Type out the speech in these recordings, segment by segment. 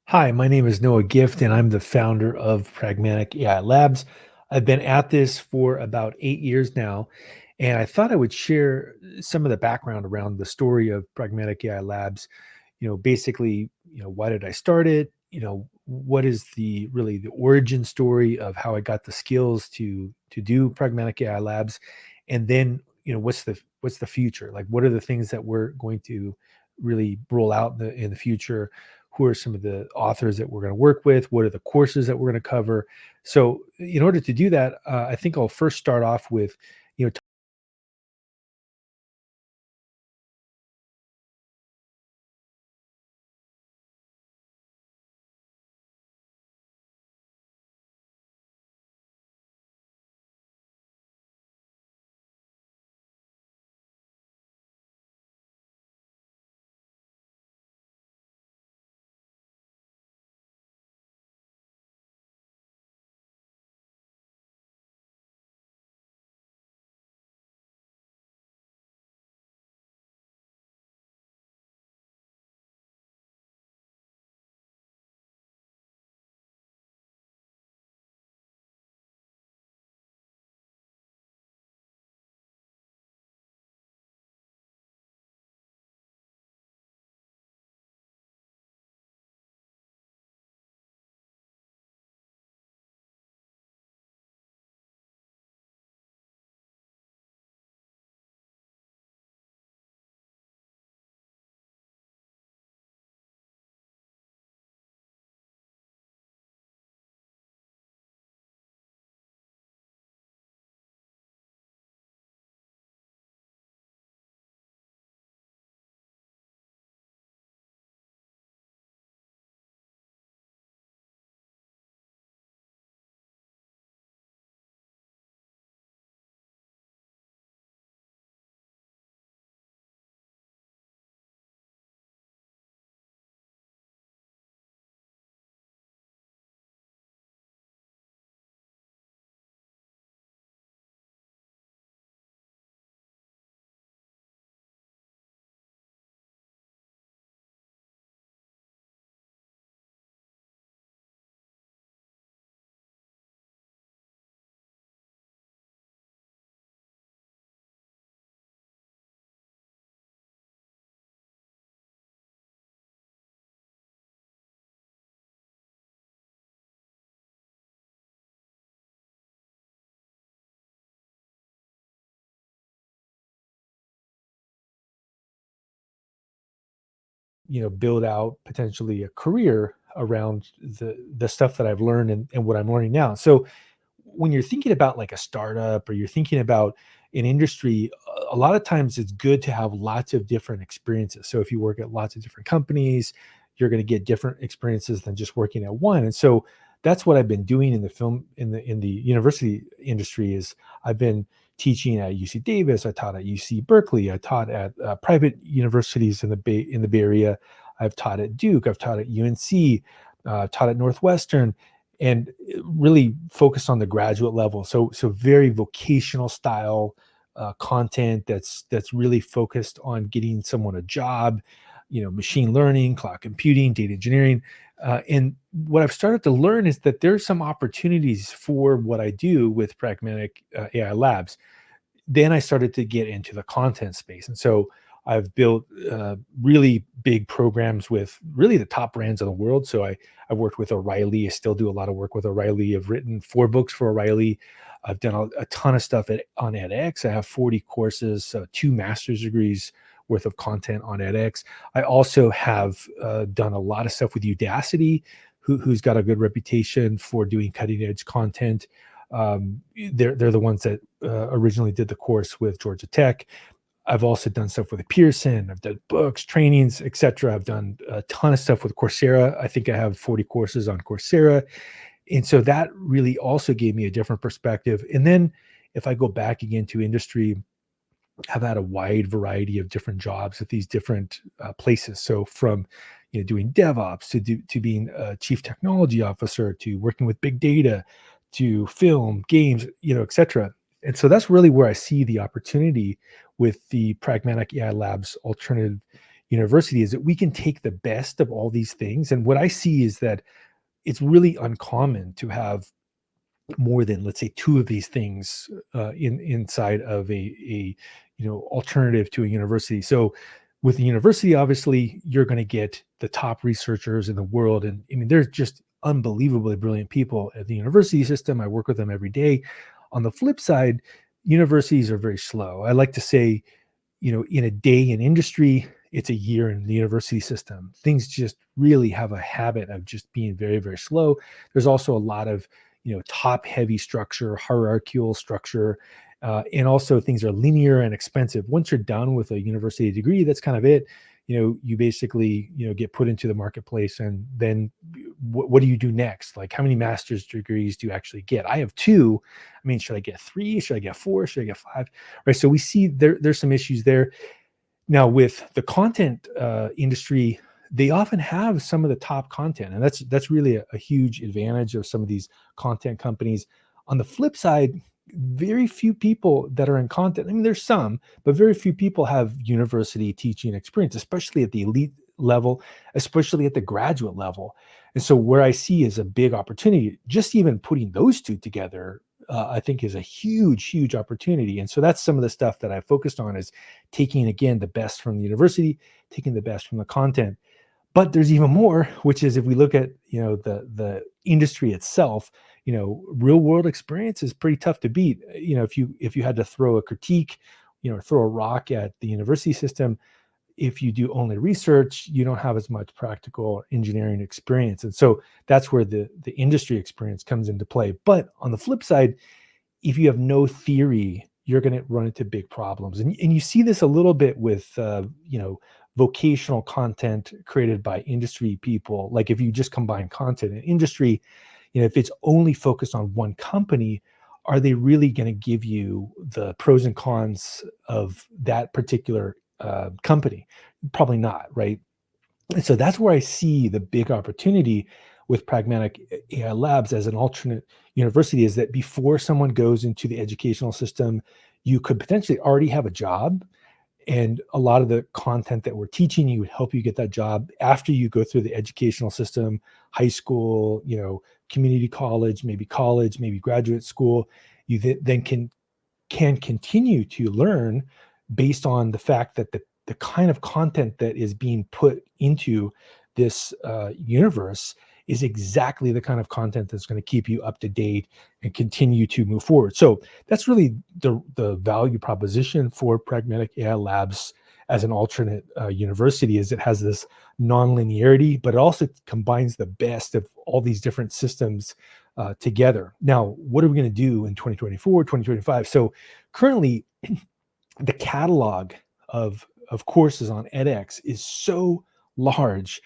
Hi, my name is Noah Gift, and I'm the founder of Pragmatic AI Labs. I've been at this for about 8 years now, and I thought I would share some of the background around the story of Pragmatic AI Labs. Basically, why did I start it? What is the really the origin story of how I got the skills to do Pragmatic AI Labs, and then what's the future? Like, what are the things that we're going to really roll out in the future? Who are some of the authors that we're going to work with? What are the courses that we're going to cover? So, in order to do that, I think I'll first start off with, you know, build out potentially a career around the stuff that I've learned and what I'm learning now. So, when you're thinking about like a startup or you're thinking about an industry, a lot of times it's good to have lots of different experiences. So if you work at lots of different companies, you're going to get different experiences than just working at one. And so that's what I've been doing in the film in the university industry is I've been teaching at UC Davis, I taught at UC Berkeley, I taught at private universities in the Bay Area, I've taught at Duke, I've taught at UNC, taught at Northwestern, and really focused on the graduate level. So very vocational style content that's really focused on getting someone a job, machine learning, cloud computing, data engineering. And what I've started to learn is that there's some opportunities for what I do with Pragmatic AI Labs. Then I started to get into the content space. And so I've built really big programs with really the top brands in the world. So I've worked with O'Reilly. I still do a lot of work with O'Reilly. I've written 4 books for O'Reilly. I've done a ton of stuff on edX. I have 40 courses, 2 master's degrees worth of content on edX. I also have done a lot of stuff with Udacity, who's got a good reputation for doing cutting edge content. They're the ones that originally did the course with Georgia Tech. I've also done stuff with Pearson. I've done books, trainings, etc. I've done a ton of stuff with Coursera. I think I have 40 courses on Coursera. And so that really also gave me a different perspective. And then if I go back again to industry, I've had a wide variety of different jobs at these different places. So from doing DevOps to being a chief technology officer to working with big data to film, games, etc. And so that's really where I see the opportunity with the Pragmatic AI Labs alternative university is that we can take the best of all these things. And what I see is that it's really uncommon to have more than, let's say, two of these things inside of a alternative to a university. So with the university, obviously you're going to get the top researchers in the world, and I mean there's just unbelievably brilliant people at the university system. I work with them every day. On the flip side, universities are very slow. I like to say, in a day in industry, it's a year in the university system. Things just really have a habit of just being very, very slow. There's also a lot of, top heavy structure, hierarchical structure, and also things are linear and expensive. Once you're done with a university degree, that's kind of it. You basically, get put into the marketplace, and then what do you do next? Like, how many master's degrees do you actually get? I have two. I mean, should I get three? Should I get four? Should I get five? Right. So we see there's some issues there. Now, with the content industry, they often have some of the top content, and that's really a huge advantage of some of these content companies. On the flip side, very few people that are in content, I mean, there's some, but very few people have university teaching experience, especially at the elite level, especially at the graduate level. And so where I see is a big opportunity, just even putting those two together, I think is a huge, huge opportunity. And so that's some of the stuff that I focused on, is taking, again, the best from the university, taking the best from the content. But there's even more, which is if we look at, the industry itself, real world experience is pretty tough to beat. If you had to throw a critique, throw a rock at the university system, if you do only research, you don't have as much practical engineering experience. And so that's where the industry experience comes into play. But on the flip side, if you have no theory, you're going to run into big problems. And you see this a little bit with, vocational content created by industry people. Like if you just combine content and industry, if it's only focused on one company, are they really going to give you the pros and cons of that particular company? Probably not, right? And so that's where I see the big opportunity with Pragmatic AI Labs as an alternate university, is that before someone goes into the educational system, you could potentially already have a job. And a lot of the content that we're teaching you would help you get that job after you go through the educational system, high school, community college, maybe graduate school. You then can continue to learn based on the fact that the kind of content that is being put into this universe is exactly the kind of content that's going to keep you up to date and continue to move forward. So that's really the value proposition for Pragmatic AI Labs as an alternate university, is it has this non-linearity, but it also combines the best of all these different systems together. Now, what are we going to do in 2024, 2025? So currently, the catalog of courses on edX is so large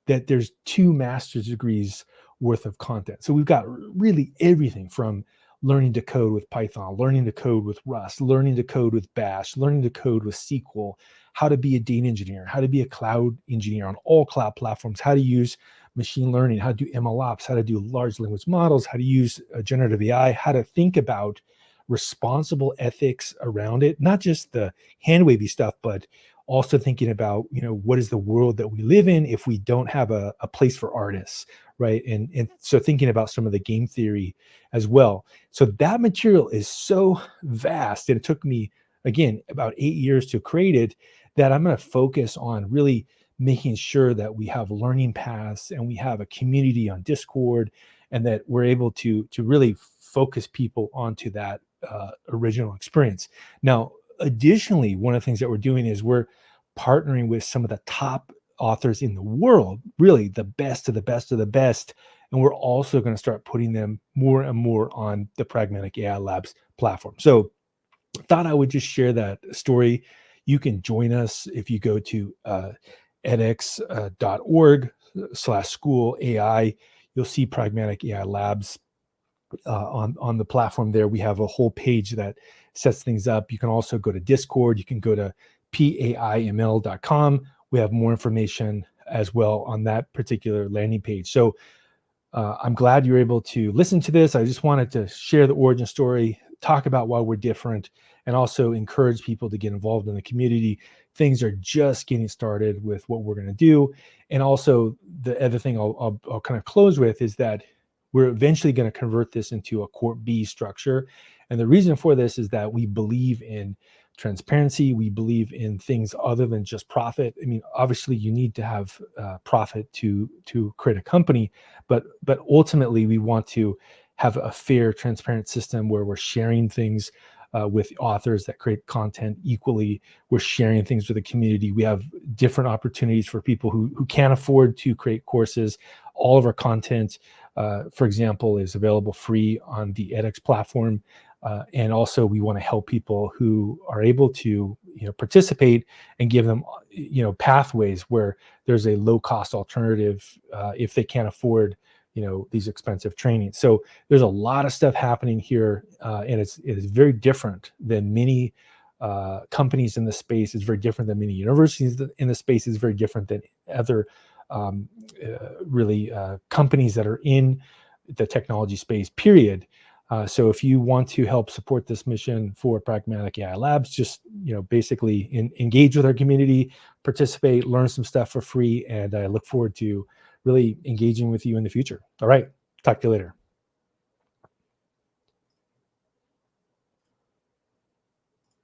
that there's 2 master's degrees worth of content. So we've got really everything from learning to code with Python, learning to code with Rust, learning to code with Bash, learning to code with SQL, how to be a data engineer, how to be a cloud engineer on all cloud platforms, how to use machine learning, how to do MLOps, how to do large language models, how to use generative AI, how to think about responsible ethics around it, not just the hand wavy stuff, but also thinking about, what is the world that we live in if we don't have a place for artists, right? And so thinking about some of the game theory as well. So that material is so vast, and it took me, again, about 8 years to create it, that I'm going to focus on really making sure that we have learning paths and we have a community on Discord, and that we're able to really focus people onto that original experience. Now, additionally, one of the things that we're doing is we're partnering with some of the top authors in the world, really the best of the best of the best. And we're also going to start putting them more and more on the Pragmatic AI Labs platform. So thought I would just share that story. You can join us if you go to edx.org/school AI. You'll see Pragmatic AI Labs on the platform there. We have a whole page that sets things up. You can also go to Discord. You can go to paiml.com. We have more information as well on that particular landing page. So I'm glad you're able to listen to this. I just wanted to share the origin story, talk about why we're different, and also encourage people to get involved in the community things are just getting started with what we're going to do. And also, the other thing I'll kind of close with is that we're eventually going to convert this into a Corp B structure. And the reason for this is that we believe in transparency. We believe in things other than just profit. I mean, obviously, you need to have profit to create a company, but ultimately, we want to have a fair, transparent system where we're sharing things with authors that create content equally. We're sharing things with the community. We have different opportunities for people who can't afford to create courses. All of our content, for example, is available free on the edX platform. And also, we want to help people who are able to, participate and give them, pathways where there's a low-cost alternative if they can't afford, these expensive trainings. So there's a lot of stuff happening here, and it is very different than many companies in the space. It's very different than many universities in the space. It's very different than other really companies that are in the technology space, period. So if you want to help support this mission for Pragmatic AI Labs, just basically engage with our community, participate, learn some stuff for free, and I look forward to really engaging with you in the future. All right, talk to you later.